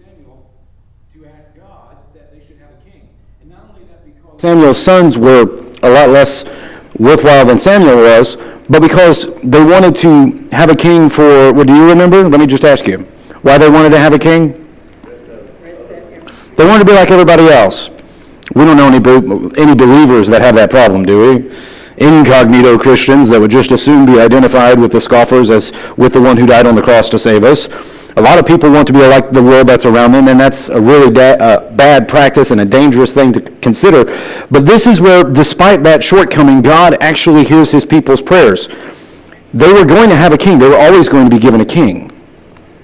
Samuel to ask God that they should have a king. And not only that, because Samuel's sons were a lot less worthwhile than Samuel was, but because they wanted to have a king for, what do you remember? Let me just ask you. Why they wanted to have a king? They wanted to be like everybody else. We don't know any believers that have that problem, do we? Incognito Christians that would just as soon be identified with the scoffers as with the one who died on the cross to save us. A lot of people want to be like the world that's around them, and that's a really bad practice and a dangerous thing to consider. But this is where, despite that shortcoming, God actually hears his people's prayers. They were going to have a king. They were always going to be given a king.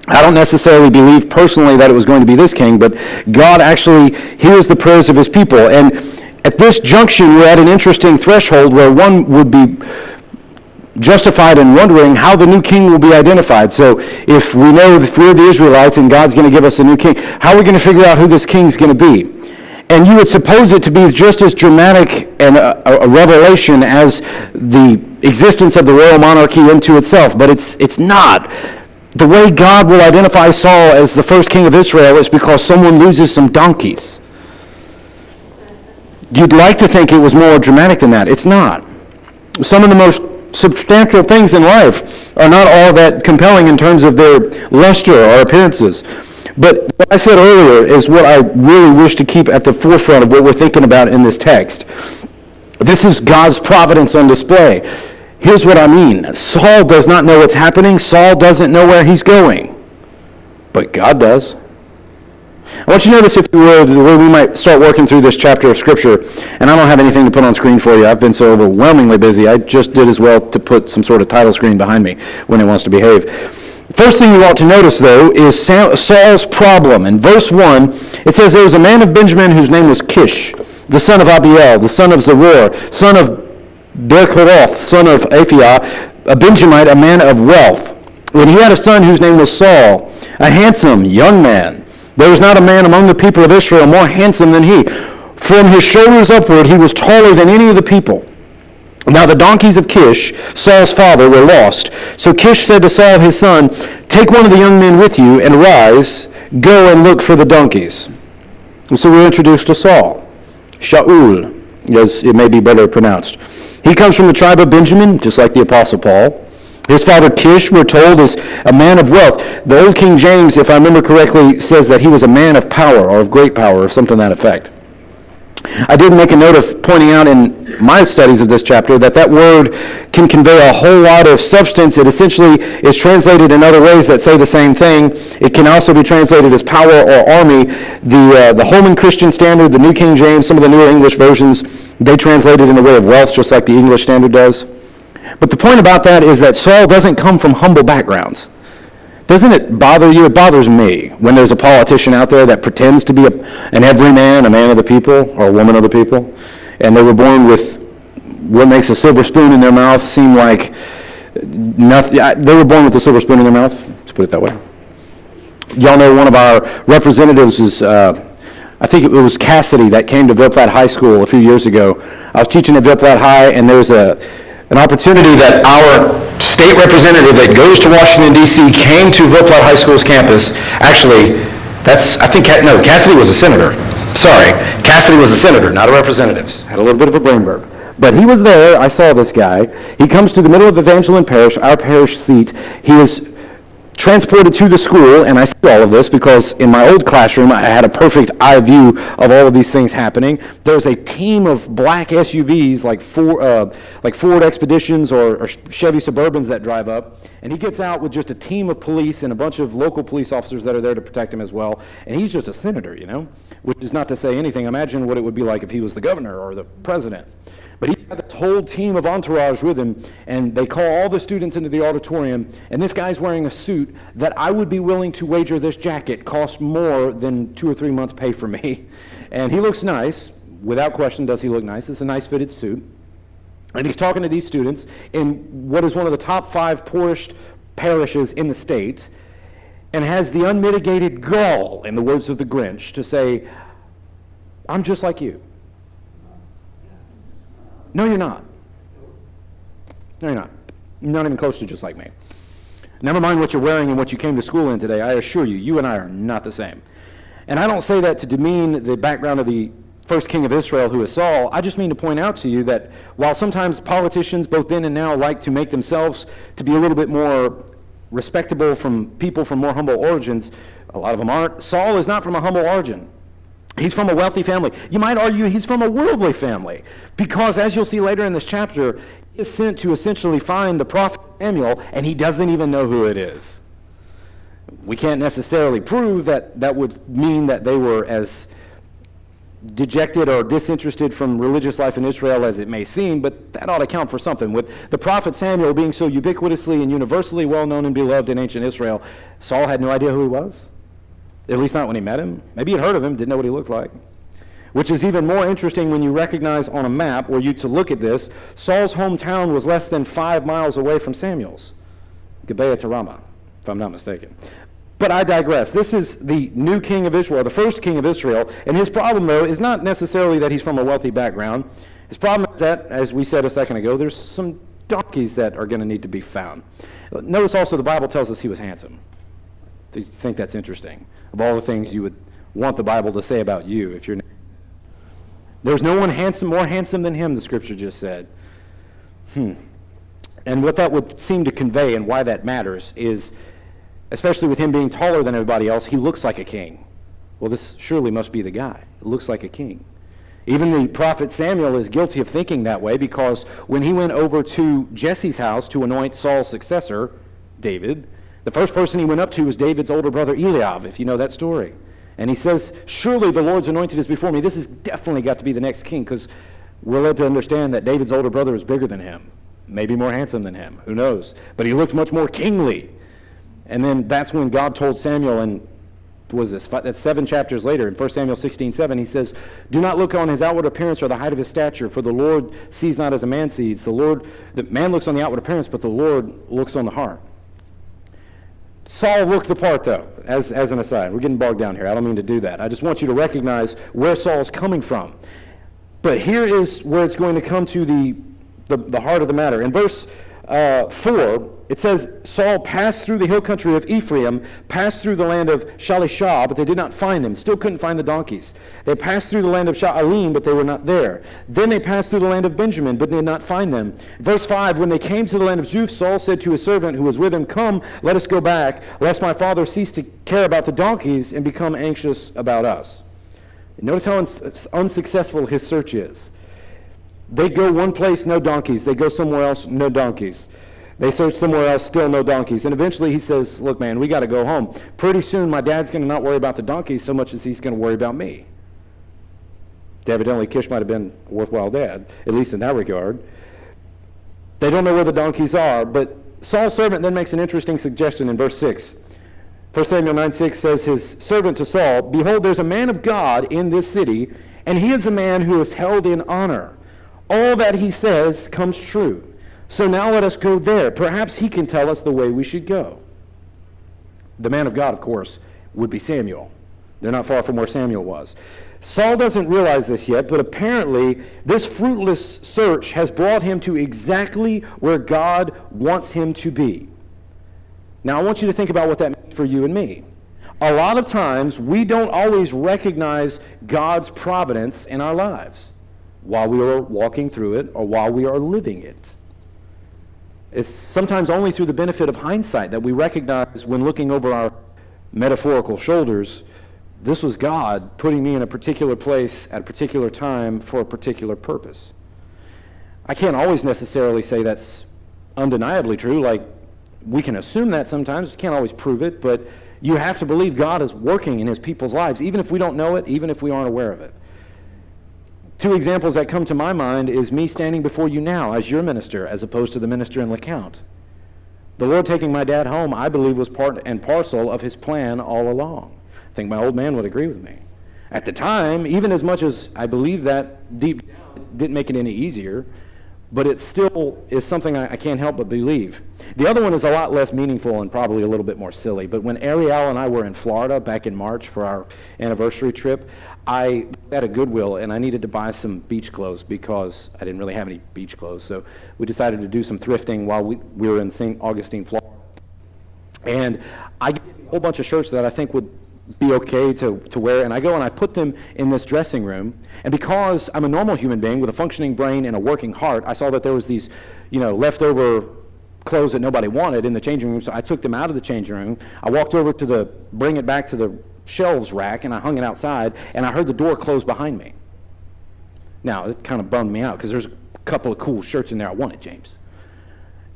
I don't necessarily believe personally that it was going to be this king, but God actually hears the prayers of his people. And at this junction, we're at an interesting threshold where one would be justified in wondering how the new king will be identified. So if we know if we're the Israelites and God's going to give us a new king, how are we going to figure out who this king's going to be? And you would suppose it to be just as dramatic and a revelation as the existence of the royal monarchy into itself, but it's not. The way God will identify Saul as the first king of Israel is because someone loses some donkeys. You'd like to think it was more dramatic than that. It's not. Some of the most substantial things in life are not all that compelling in terms of their luster or appearances. But what I said earlier is what I really wish to keep at the forefront of what we're thinking about in this text. This is God's providence on display. Here's what I mean. Saul does not know what's happening. Saul doesn't know where he's going. But God does. I want you to notice, if you would, the way we might start working through this chapter of Scripture. And I don't have anything to put on screen for you. I've been so overwhelmingly busy. I just did as well to put some sort of title screen behind me when it wants to behave. First thing you want to notice, though, is Saul's problem. In verse 1, it says, there was a man of Benjamin whose name was Kish, the son of Abiel, the son of Zeror, son of Berchoroth, son of Aphiah, a Benjamite, a man of wealth. And he had a son whose name was Saul, a handsome young man. There was not a man among the people of Israel more handsome than he. From his shoulders upward, he was taller than any of the people. Now the donkeys of Kish, Saul's father, were lost. So Kish said to Saul his son, take one of the young men with you, and rise, go and look for the donkeys. And so we're introduced to Saul, Shaul, as it may be better pronounced. He comes from the tribe of Benjamin, just like the Apostle Paul. His father Kish, we're told, is a man of wealth. The old King James, if I remember correctly, says that he was a man of power, or of great power, or something to that effect. I did make a note of pointing out in my studies of this chapter that word can convey a whole lot of substance. It essentially is translated in other ways that say the same thing. It can also be translated as power or army. The Holman Christian Standard, the New King James, some of the newer English versions, they translate it in the way of wealth, just like the English Standard does. But the point about that is that Saul doesn't come from humble backgrounds. Doesn't it bother you? It bothers me when there's a politician out there that pretends to be an everyman, a man of the people, or a woman of the people, and they were born with what makes a silver spoon in their mouth seem like nothing. They were born with a silver spoon in their mouth, let's put it that way. Y'all know one of our representatives is, I think it was Cassidy, that came to Ville Platte High School a few years ago. I was teaching at Ville Platte High, and there's an opportunity that our state representative that goes to Washington, D.C. came to Ville Platte High School's campus. Actually, Cassidy was a senator. Sorry, Cassidy was a senator, not a representative. Had a little bit of a brain burp. But he was there. I saw this guy. He comes to the middle of Evangeline Parish, our parish seat. He is transported to the school, and I see all of this because in my old classroom I had a perfect eye view of all of these things happening. There's a team of black SUVs like Ford Expeditions or Chevy Suburbans that drive up, and he gets out with just a team of police and a bunch of local police officers that are there to protect him as well, and he's just a senator, which is not to say anything. Imagine what it would be like if he was the governor or the president. But he had this whole team of entourage with him, and they call all the students into the auditorium, and this guy's wearing a suit that I would be willing to wager this jacket costs more than 2 or 3 months' pay for me. And he looks nice. Without question, does he look nice? It's a nice fitted suit. And he's talking to these students in what is one of the top 5 poorest parishes in the state, and has the unmitigated gall, in the words of the Grinch, to say, I'm just like you. No, you're not. No, you're not. You're not even close to just like me. Never mind what you're wearing and what you came to school in today. I assure you, you and I are not the same. And I don't say that to demean the background of the first king of Israel, who is Saul. I just mean to point out to you that while sometimes politicians, both then and now, like to make themselves to be a little bit more respectable from people from more humble origins, a lot of them aren't. Saul is not from a humble origin. He's from a wealthy family. You might argue he's from a worldly family, because as you'll see later in this chapter, he is sent to essentially find the prophet Samuel, and he doesn't even know who it is. We can't necessarily prove that that would mean that they were as dejected or disinterested from religious life in Israel as it may seem, but that ought to count for something. With the prophet Samuel being so ubiquitously and universally well known and beloved in ancient Israel, Saul had no idea who he was. At least not when he met him. Maybe he'd heard of him, didn't know what he looked like. Which is even more interesting when you recognize on a map, were you to look at this, Saul's hometown was less than 5 miles away from Samuel's. Gibeah to Ramah, if I'm not mistaken. But I digress. This is the new king of Israel, the first king of Israel, and his problem, though, is not necessarily that he's from a wealthy background. His problem is that, as we said a second ago, there's some donkeys that are going to need to be found. Notice also the Bible tells us he was handsome. Do you think that's interesting? Of all the things you would want the Bible to say about you, if you're... There's no one more handsome than him, the Scripture just said. And what that would seem to convey, and why that matters, is, especially with him being taller than everybody else, he looks like a king. Well, this surely must be the guy. It looks like a king. Even the prophet Samuel is guilty of thinking that way, because when he went over to Jesse's house to anoint Saul's successor, David, the first person he went up to was David's older brother Eliab, if you know that story. And he says, surely the Lord's anointed is before me. This has definitely got to be the next king, because we're led to understand that David's older brother is bigger than him, maybe more handsome than him, who knows. But he looked much more kingly. And then that's when God told Samuel, and that's 7 chapters later, in 1 Samuel 16:7, he says, do not look on his outward appearance or the height of his stature, for the Lord sees not as a man sees. The man looks on the outward appearance, but the Lord looks on the heart. Saul looked the part, though, as an aside. We're getting bogged down here. I don't mean to do that. I just want you to recognize where Saul's coming from. But here is where it's going to come to the heart of the matter. In verse 4, it says, Saul passed through the hill country of Ephraim, passed through the land of Shalishah, but they did not find them. Still couldn't find the donkeys. They passed through the land of Sha'alim, but they were not there. Then they passed through the land of Benjamin, but did not find them. Verse 5, when they came to the land of Zuph, Saul said to his servant who was with him, come, let us go back, lest my father cease to care about the donkeys and become anxious about us. Notice how unsuccessful his search is. They go one place, no donkeys. They go somewhere else, no donkeys. They search somewhere else, still no donkeys. And eventually he says, look, man, we got to go home. Pretty soon my dad's going to not worry about the donkeys so much as he's going to worry about me. Evidently, Kish might have been a worthwhile dad, at least in that regard. They don't know where the donkeys are, but Saul's servant then makes an interesting suggestion in verse 6. 1 Samuel 9:6 says, his servant to Saul, behold, there's a man of God in this city, and he is a man who is held in honor. All that he says comes true. So now let us go there. Perhaps he can tell us the way we should go. The man of God, of course, would be Samuel. They're not far from where Samuel was. Saul doesn't realize this yet, but apparently this fruitless search has brought him to exactly where God wants him to be. Now I want you to think about what that means for you and me. A lot of times we don't always recognize God's providence in our lives while we are walking through it or while we are living it. It's sometimes only through the benefit of hindsight that we recognize, when looking over our metaphorical shoulders, this was God putting me in a particular place at a particular time for a particular purpose. I can't always necessarily say that's undeniably true. Like, we can assume that sometimes. You can't always prove it, but you have to believe God is working in his people's lives, even if we don't know it, even if we aren't aware of it. 2 examples that come to my mind is me standing before you now as your minister, as opposed to the minister in LeCount. The Lord taking my dad home, I believe, was part and parcel of his plan all along. I think my old man would agree with me. At the time, even as much as I believe that deep down, it didn't make it any easier, but it still is something I can't help but believe. The other one is a lot less meaningful and probably a little bit more silly, but when Ariel and I were in Florida back in March for our anniversary trip, I had a Goodwill and I needed to buy some beach clothes because I didn't really have any beach clothes. So we decided to do some thrifting while we were in St. Augustine, Florida. And I get a whole bunch of shirts that I think would be okay to wear, and I go and I put them in this dressing room, and because I'm a normal human being with a functioning brain and a working heart, I saw that there was these, leftover clothes that nobody wanted in the changing room, so I took them out of the changing room. I walked over to bring it back to the shelves rack, and I hung it outside, and I heard the door close behind me. Now, it kind of bummed me out, because there's a couple of cool shirts in there I wanted, James.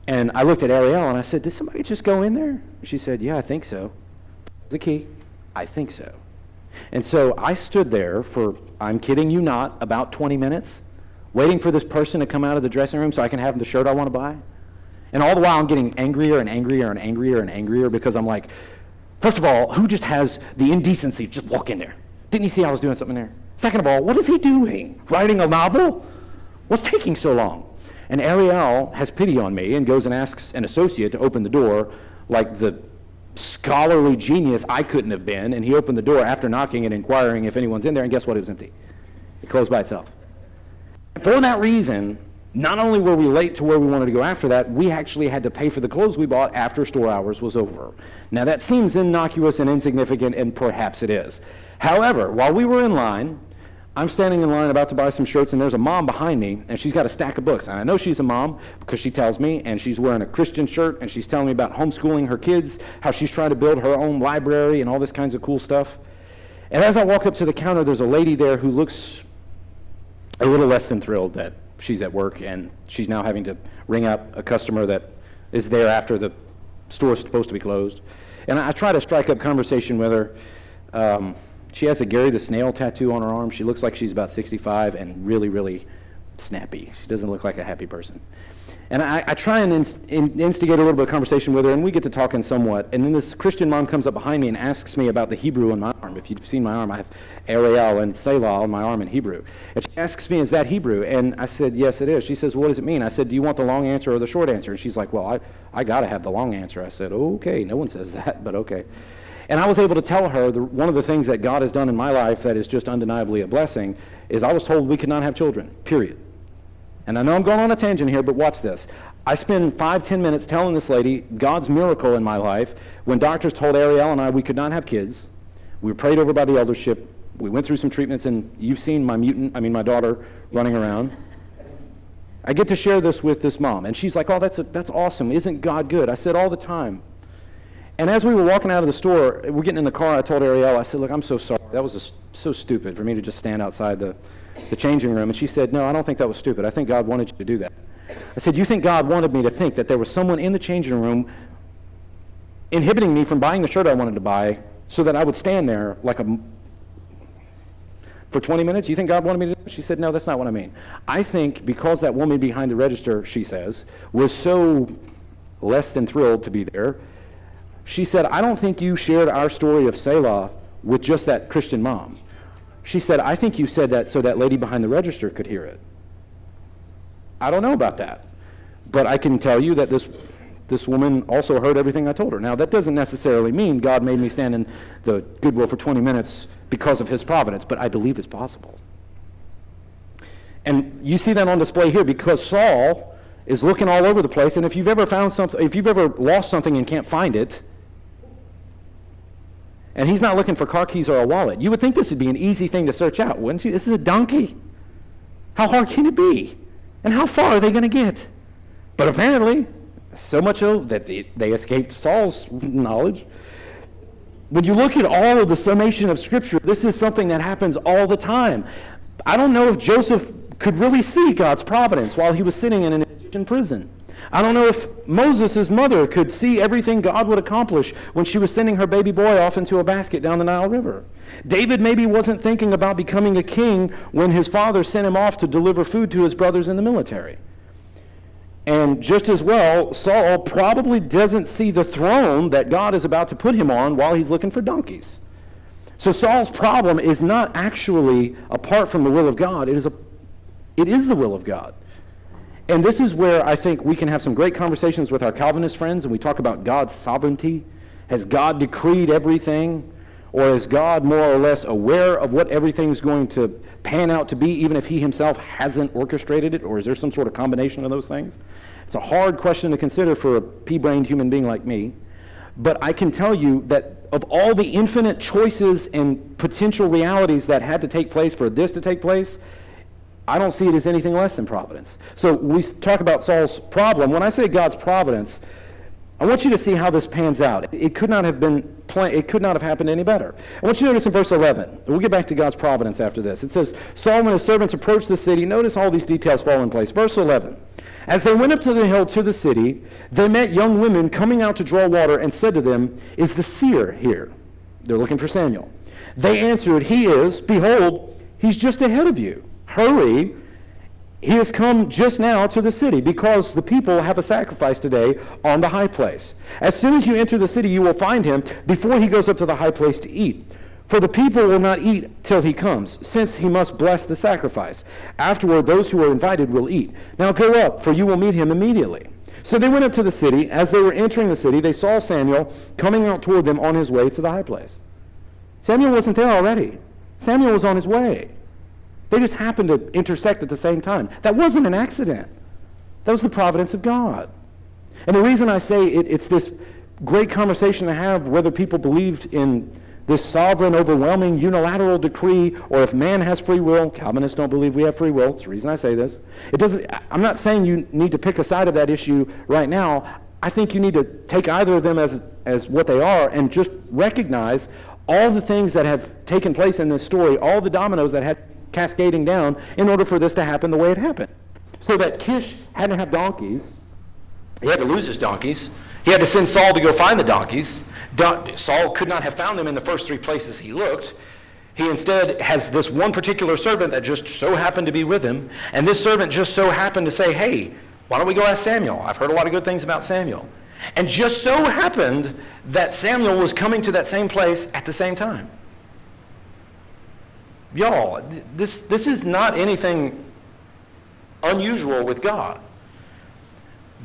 And I looked at Ariel, and I said, did somebody just go in there? She said, yeah, I think so. The key. I think so. And so I stood there for, I'm kidding you not, about 20 minutes, waiting for this person to come out of the dressing room so I can have the shirt I want to buy. And all the while I'm getting angrier and angrier and angrier and angrier, because I'm like, first of all, who just has the indecency to just walk in there? Didn't you see I was doing something there? Second of all, what is he doing? Writing a novel? What's taking so long? And Ariel has pity on me and goes and asks an associate to open the door, like the scholarly genius I couldn't have been, and he opened the door after knocking and inquiring if anyone's in there, and guess what? It was empty. It closed by itself. For that reason, not only were we late to where we wanted to go after that, we actually had to pay for the clothes we bought after store hours was over. Now that seems innocuous and insignificant, and perhaps it is. However, while we were in line, I'm standing in line about to buy some shirts, and there's a mom behind me, and she's got a stack of books. And I know she's a mom because she tells me, and she's wearing a Christian shirt, and she's telling me about homeschooling her kids, how she's trying to build her own library and all this kinds of cool stuff. And as I walk up to the counter, there's a lady there who looks a little less than thrilled that she's at work, and she's now having to ring up a customer that is there after the store is supposed to be closed. And I try to strike up conversation with her. She has a Gary the Snail tattoo on her arm. She looks like she's about 65 and really, really snappy. She doesn't look like a happy person. And I try and instigate a little bit of conversation with her, and we get to talking somewhat. And then this Christian mom comes up behind me and asks me about the Hebrew on my arm. If you've seen my arm, I have Ariel and Selah on my arm in Hebrew. And she asks me, is that Hebrew? And I said, yes, it is. She says, what does it mean? I said, do you want the long answer or the short answer? And she's like, well, I got to have the long answer. I said, okay, no one says that, but okay. And I was able to tell her one of the things that God has done in my life that is just undeniably a blessing is I was told we could not have children, period. And I know I'm going on a tangent here, but watch this. I spend 5-10 minutes telling this lady God's miracle in my life when doctors told Ariel and I we could not have kids. We were prayed over by the eldership. We went through some treatments, and you've seen my daughter running around. I get to share this with this mom, and she's like, oh, that's awesome. Isn't God good? I said, all the time. And as we were walking out of the store, we're getting in the car, I told Ariel, I said, look, I'm so sorry. That was so stupid for me to just stand outside the changing room. And she said, no, I don't think that was stupid. I think God wanted you to do that. I said, you think God wanted me to think that there was someone in the changing room inhibiting me from buying the shirt I wanted to buy so that I would stand there for 20 minutes? You think God wanted me to do that? She said, no, that's not what I mean. I think because that woman behind the register, she says, was so less than thrilled to be there, she said, I don't think you shared our story of Selah with just that Christian mom. She said, I think you said that so that lady behind the register could hear it. I don't know about that, but I can tell you that this woman also heard everything I told her. Now, that doesn't necessarily mean God made me stand in the Goodwill for 20 minutes because of his providence, but I believe it's possible. And you see that on display here because Saul is looking all over the place, and if you've ever lost something and can't find it, and he's not looking for car keys or a wallet, you would think this would be an easy thing to search out, wouldn't you? This is a donkey. How hard can it be? And how far are they going to get? But apparently, so much so that they escaped Saul's knowledge. When you look at all of the summation of Scripture, this is something that happens all the time. I don't know if Joseph could really see God's providence while he was sitting in an Egyptian prison. I don't know if Moses' mother could see everything God would accomplish when she was sending her baby boy off into a basket down the Nile River. David maybe wasn't thinking about becoming a king when his father sent him off to deliver food to his brothers in the military. And just as well, Saul probably doesn't see the throne that God is about to put him on while he's looking for donkeys. So Saul's problem is not actually apart from the will of God. It is the will of God. And this is where I think we can have some great conversations with our Calvinist friends, and we talk about God's sovereignty. Has God decreed everything? Or is God more or less aware of what everything's going to pan out to be, even if he himself hasn't orchestrated it? Or is there some sort of combination of those things? It's a hard question to consider for a pea-brained human being like me. But I can tell you that of all the infinite choices and potential realities that had to take place for this to take place, I don't see it as anything less than providence. So we talk about Saul's problem. When I say God's providence, I want you to see how this pans out. It could not have been it could not have happened any better. I want you to notice in verse 11. We'll get back to God's providence after this. It says, Saul and his servants approached the city. Notice all these details fall in place. Verse 11. As they went up to the hill to the city, they met young women coming out to draw water and said to them, "Is the seer here?" They're looking for Samuel. They answered, "He is. Behold, he's just ahead of you. Hurry. He has come just now to the city, because the people have a sacrifice today on the high place. As soon as you enter the city, you will find him before he goes up to the high place to eat. For the people will not eat till he comes, since he must bless the sacrifice. Afterward, those who are invited will eat. Now go up, for you will meet him immediately." So they went up to the city. As they were entering the city, they saw Samuel coming out toward them on his way to the high place. Samuel wasn't there already. Samuel was on his way. They just happened to intersect at the same time. That wasn't an accident. That was the providence of God. And the reason I say it's this great conversation to have whether people believed in this sovereign, overwhelming, unilateral decree, or if man has free will. Calvinists don't believe we have free will. It's the reason I say this. I'm not saying you need to pick a side of that issue right now. I think you need to take either of them as what they are and just recognize all the things that have taken place in this story, all the dominoes that have cascading down in order for this to happen the way it happened. So that Kish had to have donkeys. He had to lose his donkeys. He had to send Saul to go find the donkeys. Saul could not have found them in the first three places he looked. He instead has this one particular servant that just so happened to be with him, and this servant just so happened to say, "Hey, why don't we go ask Samuel? I've heard a lot of good things about Samuel." And just so happened that Samuel was coming to that same place at the same time. Y'all, this is not anything unusual with God.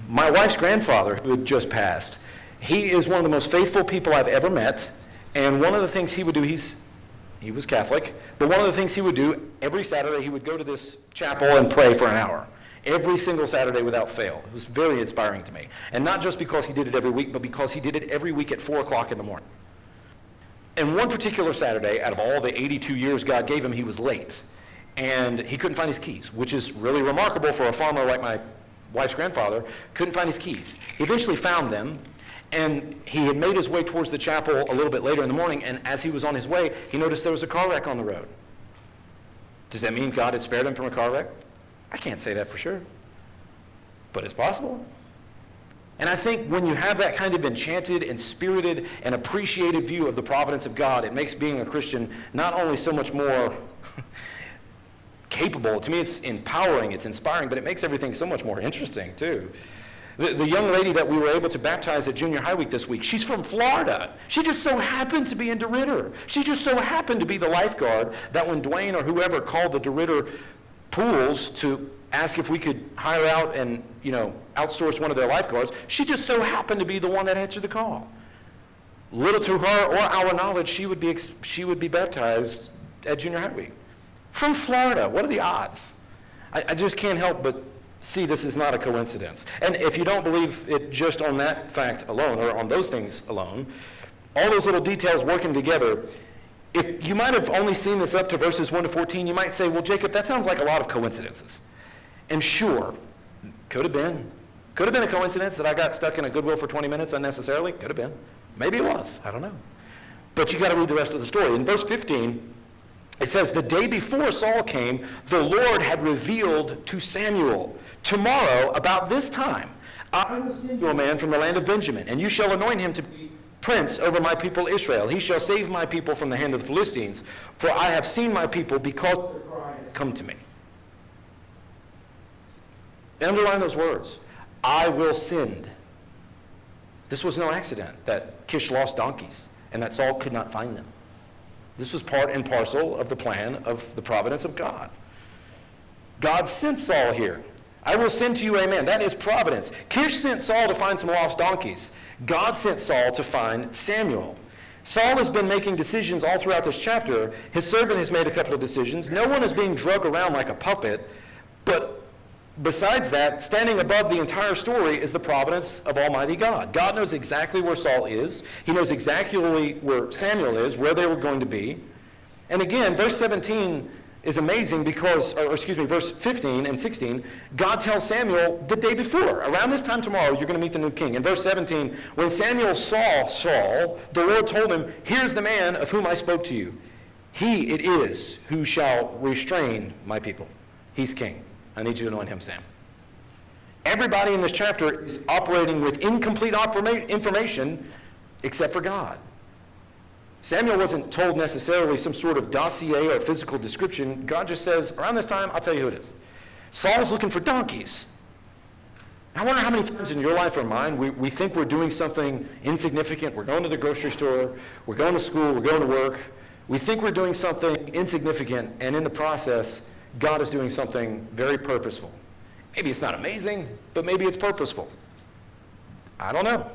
My wife's grandfather, who had just passed, he is one of the most faithful people I've ever met, and one of the things he would do, he was Catholic, but one of the things he would do, every Saturday he would go to this chapel and pray for an hour. Every single Saturday without fail. It was very inspiring to me. And not just because he did it every week, but because he did it every week at 4 o'clock in the morning. And one particular Saturday, out of all the 82 years God gave him, he was late. And he couldn't find his keys, which is really remarkable for a farmer like my wife's grandfather. Couldn't find his keys. He eventually found them, and he had made his way towards the chapel a little bit later in the morning, and as he was on his way, he noticed there was a car wreck on the road. Does that mean God had spared him from a car wreck? I can't say that for sure, but it's possible. And I think when you have that kind of enchanted and spirited and appreciated view of the providence of God, it makes being a Christian not only so much more capable, to me it's empowering, it's inspiring, but it makes everything so much more interesting too. The young lady that we were able to baptize at Junior High Week this week, she's from Florida. She just so happened to be in DeRidder. She just so happened to be the lifeguard that when Dwayne or whoever called the DeRidder pools to ask if we could hire out and, outsource one of their lifeguards, she just so happened to be the one that answered the call. Little to her or our knowledge, she would be baptized at Junior High Week. From Florida, what are the odds? I just can't help but see this is not a coincidence. And if you don't believe it just on that fact alone, or on those things alone, all those little details working together, if you might have only seen this up to verses 1 to 14, you might say, well, Jacob, that sounds like a lot of coincidences. And sure, could have been a coincidence that I got stuck in a Goodwill for 20 minutes unnecessarily. Could have been. Maybe it was. I don't know. But you got to read the rest of the story. In verse 15, it says, the day before Saul came, the Lord had revealed to Samuel, tomorrow, about this time, I will send you a man from the land of Benjamin, and you shall anoint him to be prince over my people Israel. He shall save my people from the hand of the Philistines, for I have seen my people because their cry has come to me. Underline those words. I will send. This was no accident that Kish lost donkeys and that Saul could not find them. This was part and parcel of the plan of the providence of God. God sent Saul here. I will send to you a man. That is providence. Kish sent Saul to find some lost donkeys. God sent Saul to find Samuel. Saul has been making decisions all throughout this chapter. His servant has made a couple of decisions. No one is being drug around like a puppet, but besides that, standing above the entire story is the providence of Almighty God. God knows exactly where Saul is. He knows exactly where Samuel is, where they were going to be. And again, verse 17 is amazing because, verse 15 and 16, God tells Samuel the day before, around this time tomorrow, you're going to meet the new king. In verse 17, when Samuel saw Saul, the Lord told him, here's the man of whom I spoke to you. He it is who shall restrain my people. He's king. I need you to anoint him, Sam. Everybody in this chapter is operating with incomplete information except for God. Samuel wasn't told necessarily some sort of dossier or physical description. God just says, around this time, I'll tell you who it is. Saul's looking for donkeys. I wonder how many times in your life or mine we think we're doing something insignificant. We're going to the grocery store. We're going to school. We're going to work. We think we're doing something insignificant, and in the process, God is doing something very purposeful. Maybe it's not amazing, but maybe it's purposeful. I don't know.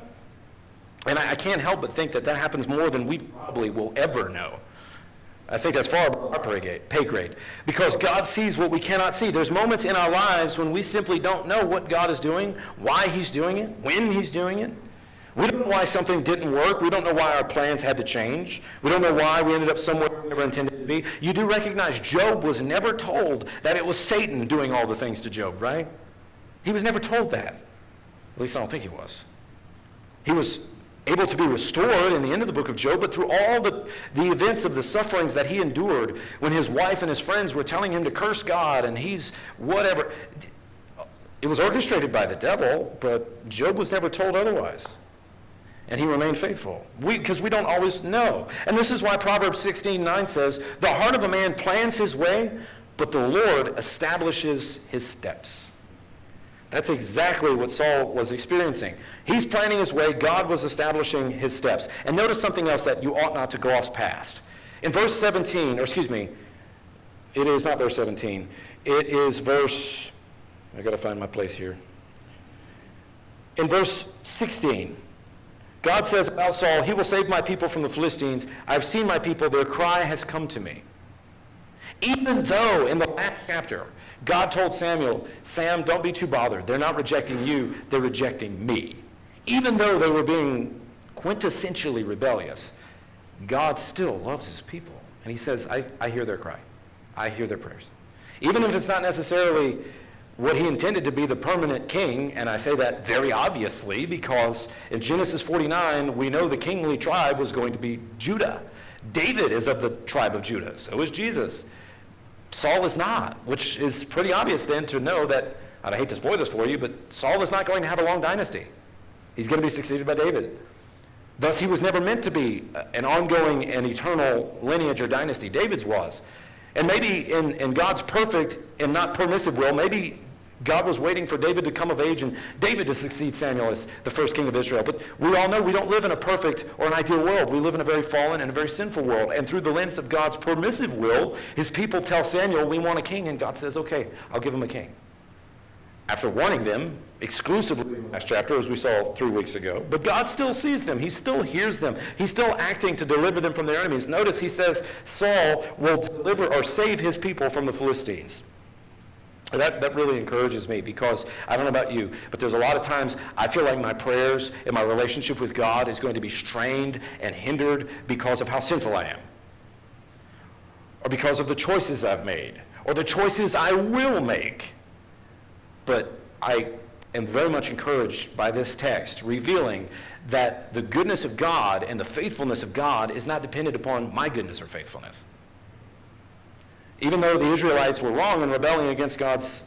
And I can't help but think that happens more than we probably will ever know. I think that's far above our pay grade. Because God sees what we cannot see. There's moments in our lives when we simply don't know what God is doing, why he's doing it, when he's doing it. We don't know why something didn't work. We don't know why our plans had to change. We don't know why we ended up somewhere we never intended to be. You do recognize Job was never told that it was Satan doing all the things to Job, right? He was never told that. At least I don't think he was. He was able to be restored in the end of the book of Job, but through all the events of the sufferings that he endured when his wife and his friends were telling him to curse God and he's whatever. It was orchestrated by the devil, but Job was never told otherwise. And he remained faithful. Because we don't always know. And this is why Proverbs 16:9 says, the heart of a man plans his way, but the Lord establishes his steps. That's exactly what Saul was experiencing. He's planning his way. God was establishing his steps. And notice something else that you ought not to gloss past. In verse 17, it is not verse 17. It is verse, I got to find my place here. In verse 16, God says about Saul, he will save my people from the Philistines. I've seen my people, their cry has come to me. Even though in the last chapter, God told Samuel, Sam, don't be too bothered. They're not rejecting you, they're rejecting me. Even though they were being quintessentially rebellious, God still loves his people. And he says, I hear their cry. I hear their prayers. Even if it's not necessarily what he intended to be the permanent king, and I say that very obviously because in Genesis 49, we know the kingly tribe was going to be Judah. David is of the tribe of Judah, so is Jesus. Saul is not, which is pretty obvious then to know that, and I hate to spoil this for you, but Saul is not going to have a long dynasty. He's going to be succeeded by David. Thus, he was never meant to be an ongoing and eternal lineage or dynasty. David's was. And maybe in God's perfect and not permissive will, maybe God was waiting for David to come of age and David to succeed Samuel as the first king of Israel. But we all know we don't live in a perfect or an ideal world. We live in a very fallen and a very sinful world. And through the lens of God's permissive will, his people tell Samuel, we want a king. And God says, okay, I'll give him a king. After warning them exclusively in the last chapter, as we saw 3 weeks ago. But God still sees them. He still hears them. He's still acting to deliver them from their enemies. Notice he says Saul will deliver or save his people from the Philistines. That really encourages me because I don't know about you, but there's a lot of times I feel like my prayers and my relationship with God is going to be strained and hindered because of how sinful I am, or because of the choices I've made, or the choices I will make. But I am very much encouraged by this text revealing that the goodness of God and the faithfulness of God is not dependent upon my goodness or faithfulness. Even though the Israelites were wrong in rebelling against God's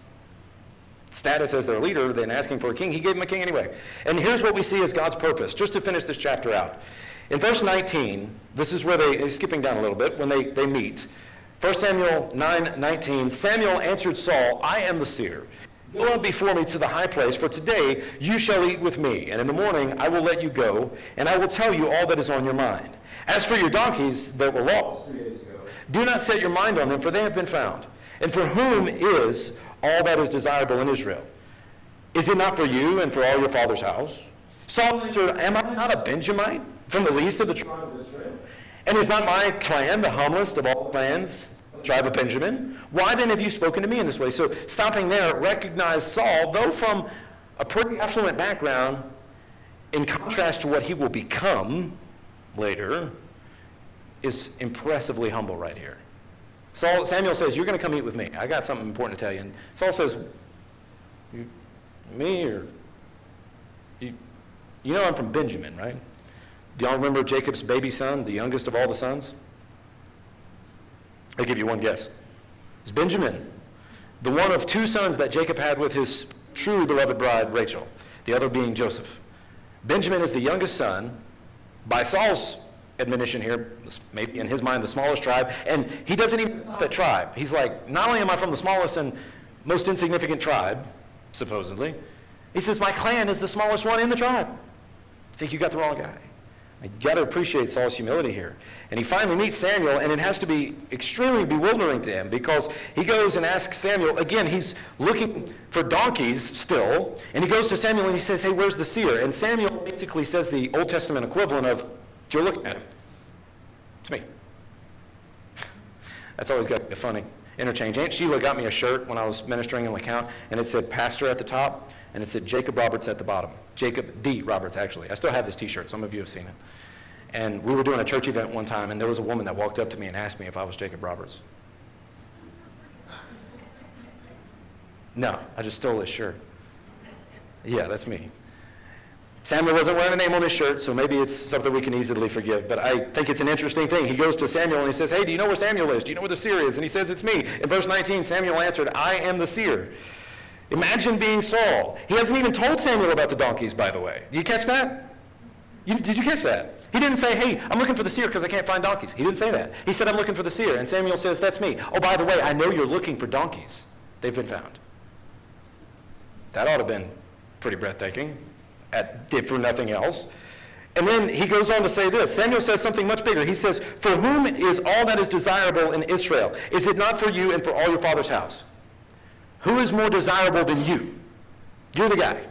status as their leader, then asking for a king, he gave them a king anyway. And here's what we see as God's purpose, just to finish this chapter out. In verse 19, this is where they're skipping down a little bit, when they meet. 1 Samuel 9:19, Samuel answered Saul, I am the seer. Go up before me to the high place, for today you shall eat with me, and in the morning I will let you go, and I will tell you all that is on your mind. As for your donkeys that were lost 3 days ago, do not set your mind on them, for they have been found. And for whom is all that is desirable in Israel? Is it not for you and for all your father's house? Saul answered, am I not a Benjamite from the least of the tribe of Israel? And is not my clan the humblest of all clans of tribe of Benjamin. Why then have you spoken to me in this way? So stopping there, recognize Saul, though from a pretty affluent background, in contrast to what he will become later, is impressively humble right here. Samuel says, you're going to come eat with me. I got something important to tell you. And Saul says, me or... You know I'm from Benjamin, right? Do y'all remember Jacob's baby son, the youngest of all the sons? I'll give you one guess. It's Benjamin, the one of two sons that Jacob had with his truly beloved bride, Rachel, the other being Joseph. Benjamin is the youngest son, by Saul's admonition here, maybe in his mind the smallest tribe, and he doesn't even stop at tribe. He's like, not only am I from the smallest and most insignificant tribe, supposedly, he says, my clan is the smallest one in the tribe. I think you got the wrong guy. You got to appreciate Saul's humility here. And he finally meets Samuel, and it has to be extremely bewildering to him because he goes and asks Samuel, again, he's looking for donkeys still, and he goes to Samuel and he says, hey, where's the seer? And Samuel basically says the Old Testament equivalent of, you're looking at him. It's me. That's always got a funny interchange. Aunt Sheila got me a shirt when I was ministering in LeCount, and it said pastor at the top, and it said Jacob Roberts at the bottom. Jacob D. Roberts, actually. I still have this t-shirt. Some of you have seen it. And we were doing a church event one time, and there was a woman that walked up to me and asked me if I was Jacob Roberts. No, I just stole his shirt. Yeah, that's me. Samuel wasn't wearing a name on his shirt, so maybe it's something we can easily forgive. But I think it's an interesting thing. He goes to Samuel and he says, hey, do you know where Samuel is? Do you know where the seer is? And he says, it's me. In verse 19, Samuel answered, I am the seer. Imagine being Saul. He hasn't even told Samuel about the donkeys, by the way. Did you catch that? Did you catch that? He didn't say, hey, I'm looking for the seer because I can't find donkeys. He didn't say that. He said, I'm looking for the seer. And Samuel says, that's me. Oh, by the way, I know you're looking for donkeys. They've been found. That ought to have been pretty breathtaking, if for nothing else. And then he goes on to say this. Samuel says something much bigger. He says, for whom is all that is desirable in Israel? Is it not for you and for all your father's house? Who is more desirable than you? You're the guy.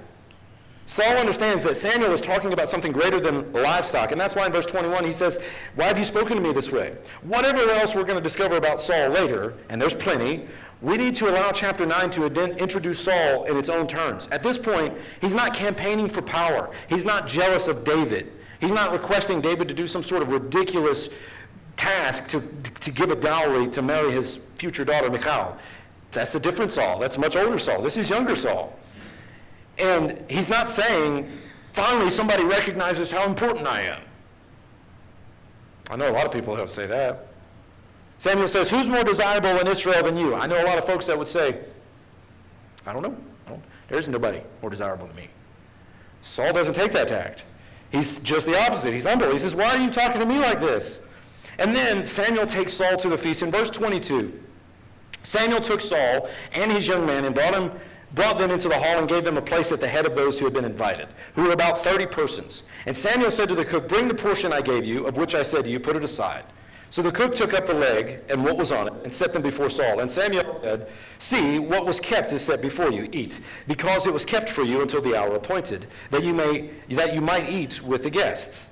Saul understands that Samuel is talking about something greater than livestock, and that's why in verse 21 he says, why have you spoken to me this way? Whatever else we're going to discover about Saul later, and there's plenty, we need to allow chapter 9 to introduce Saul in its own terms. At this point, he's not campaigning for power. He's not jealous of David. He's not requesting David to do some sort of ridiculous task to give a dowry to marry his future daughter, Michal. That's a different Saul. That's a much older Saul. This is younger Saul. And he's not saying, finally somebody recognizes how important I am. I know a lot of people that would say that. Samuel says, who's more desirable in Israel than you? I know a lot of folks that would say, I don't know. There's nobody more desirable than me. Saul doesn't take that tact. He's just the opposite. He's humble. He says, why are you talking to me like this? And then Samuel takes Saul to the feast. In verse 22, Samuel took Saul and his young man and brought them into the hall and gave them a place at the head of those who had been invited, who were about 30 persons. And Samuel said to the cook, bring the portion I gave you, of which I said to you, put it aside. So the cook took up the leg and what was on it and set them before Saul. And Samuel said, see, what was kept is set before you. Eat, because it was kept for you until the hour appointed, that you might eat with the guests.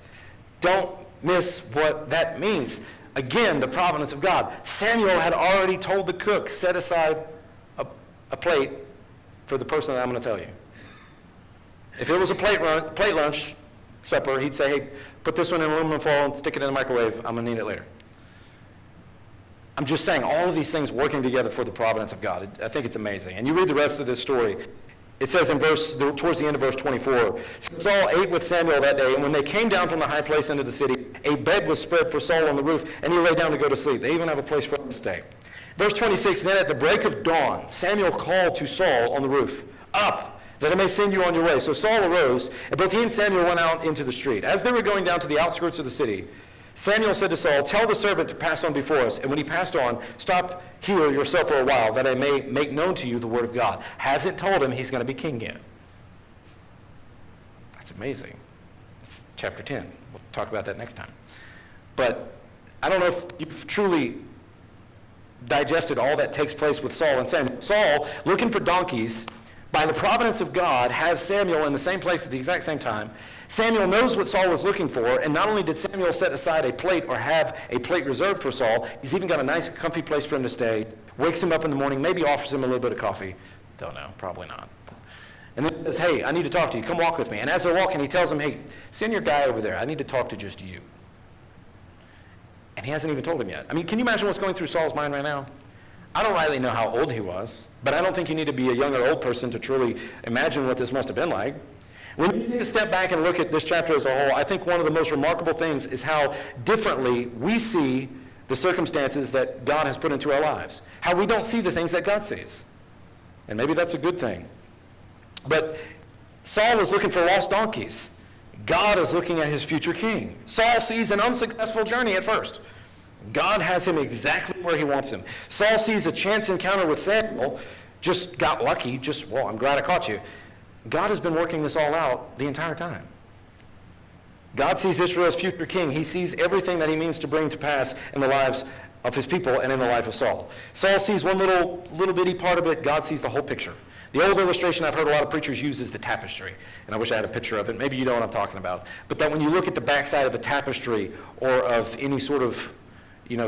Don't miss what that means. Again, the providence of God. Samuel had already told the cook, set aside a plate for the person that I'm going to tell you. If it was a plate lunch, supper, he'd say, hey, put this one in aluminum foil and stick it in the microwave. I'm going to need it later. I'm just saying, all of these things working together for the providence of God. I think it's amazing. And you read the rest of this story. It says towards the end of verse 24, Saul ate with Samuel that day, and when they came down from the high place into the city, a bed was spread for Saul on the roof, and he lay down to go to sleep. They even have a place for him to stay. Verse 26, then at the break of dawn, Samuel called to Saul on the roof, up, that I may send you on your way. So Saul arose, and both he and Samuel went out into the street. As they were going down to the outskirts of the city, Samuel said to Saul, tell the servant to pass on before us. And when he passed on, stop here yourself for a while, that I may make known to you the word of God. Hasn't told him he's going to be king yet. That's amazing. It's chapter 10. We'll talk about that next time. But I don't know if you've truly digested all that takes place with Saul and Samuel. Saul, looking for donkeys, by the providence of God, has Samuel in the same place at the exact same time. Samuel knows what Saul was looking for, and not only did Samuel set aside a plate or have a plate reserved for Saul, he's even got a nice, comfy place for him to stay, wakes him up in the morning, maybe offers him a little bit of coffee. Don't know, probably not. And then he says, hey, I need to talk to you. Come walk with me. And as they're walking, he tells him, hey, send your guy over there. I need to talk to just you. And he hasn't even told him yet. I mean, can you imagine what's going through Saul's mind right now? I don't rightly know how old he was, but I don't think you need to be a young or old person to truly imagine what this must have been like. When you take a step back and look at this chapter as a whole, I think one of the most remarkable things is how differently we see the circumstances that God has put into our lives. How we don't see the things that God sees. And maybe that's a good thing. But Saul is looking for lost donkeys. God is looking at his future king. Saul sees an unsuccessful journey at first. God has him exactly where he wants him. Saul sees a chance encounter with Samuel, just got lucky, well, I'm glad I caught you. God has been working this all out the entire time. God sees Israel as future king. He sees everything that he means to bring to pass in the lives of his people and in the life of Saul. Saul sees one little bitty part of it. God sees the whole picture. The old illustration I've heard a lot of preachers use is the tapestry. And I wish I had a picture of it. Maybe you know what I'm talking about. But that when you look at the backside of a tapestry or of any sort of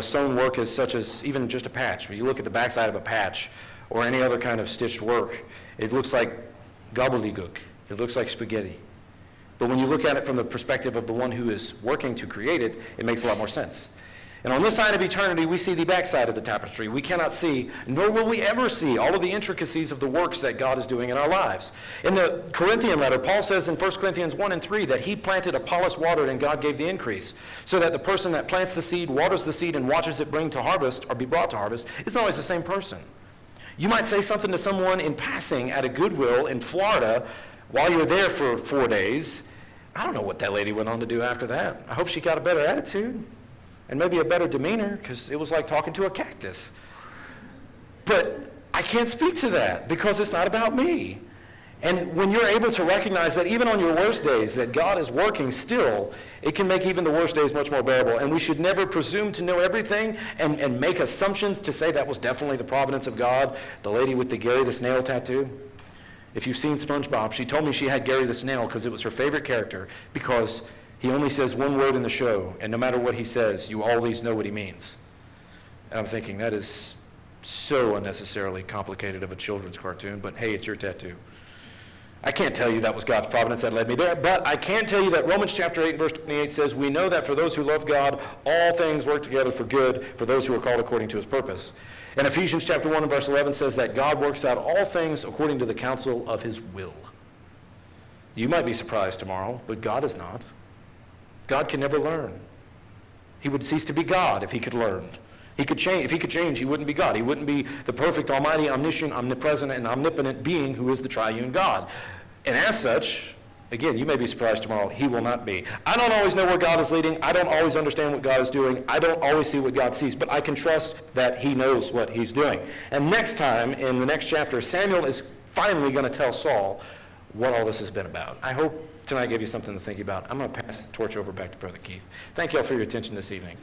sewn work such as even just a patch, when you look at the backside of a patch or any other kind of stitched work, it looks like gobbledygook. It looks like spaghetti. But when you look at it from the perspective of the one who is working to create it, it makes a lot more sense. And on this side of eternity, we see the backside of the tapestry. We cannot see, nor will we ever see, all of the intricacies of the works that God is doing in our lives. In the Corinthian letter, Paul says in 1 Corinthians 1 and 3 that he planted, Apollos watered, and God gave the increase. So that the person that plants the seed, waters the seed, and watches it bring to harvest or be brought to harvest isn't always the same person. You might say something to someone in passing at a Goodwill in Florida while you're there for 4 days. I don't know what that lady went on to do after that. I hope she got a better attitude. And maybe a better demeanor, because it was like talking to a cactus. But I can't speak to that because it's not about me. And when you're able to recognize that even on your worst days that God is working still, it can make even the worst days much more bearable. And we should never presume to know everything and make assumptions to say that was definitely the providence of God. The lady with the Gary the Snail tattoo. If you've seen SpongeBob, she told me she had Gary the Snail because it was her favorite character because he only says one word in the show, and no matter what he says, you always know what he means. And I'm thinking, that is so unnecessarily complicated of a children's cartoon, but hey, it's your tattoo. I can't tell you that was God's providence that led me there, but I can tell you that Romans chapter 8, verse 28 says, we know that for those who love God, all things work together for good for those who are called according to his purpose. And Ephesians chapter 1 and verse 11 says that God works out all things according to the counsel of his will. You might be surprised tomorrow, but God is not. God can never learn. He would cease to be God if he could learn. He could change. If he could change, he wouldn't be God. He wouldn't be the perfect, almighty, omniscient, omnipresent, and omnipotent being who is the triune God. And as such, again, you may be surprised tomorrow, he will not be. I don't always know where God is leading. I don't always understand what God is doing. I don't always see what God sees, but I can trust that he knows what he's doing. And next time, in the next chapter, Samuel is finally going to tell Saul what all this has been about. I hope tonight gave you something to think about. I'm going to pass the torch over back to Brother Keith. Thank you all for your attention this evening.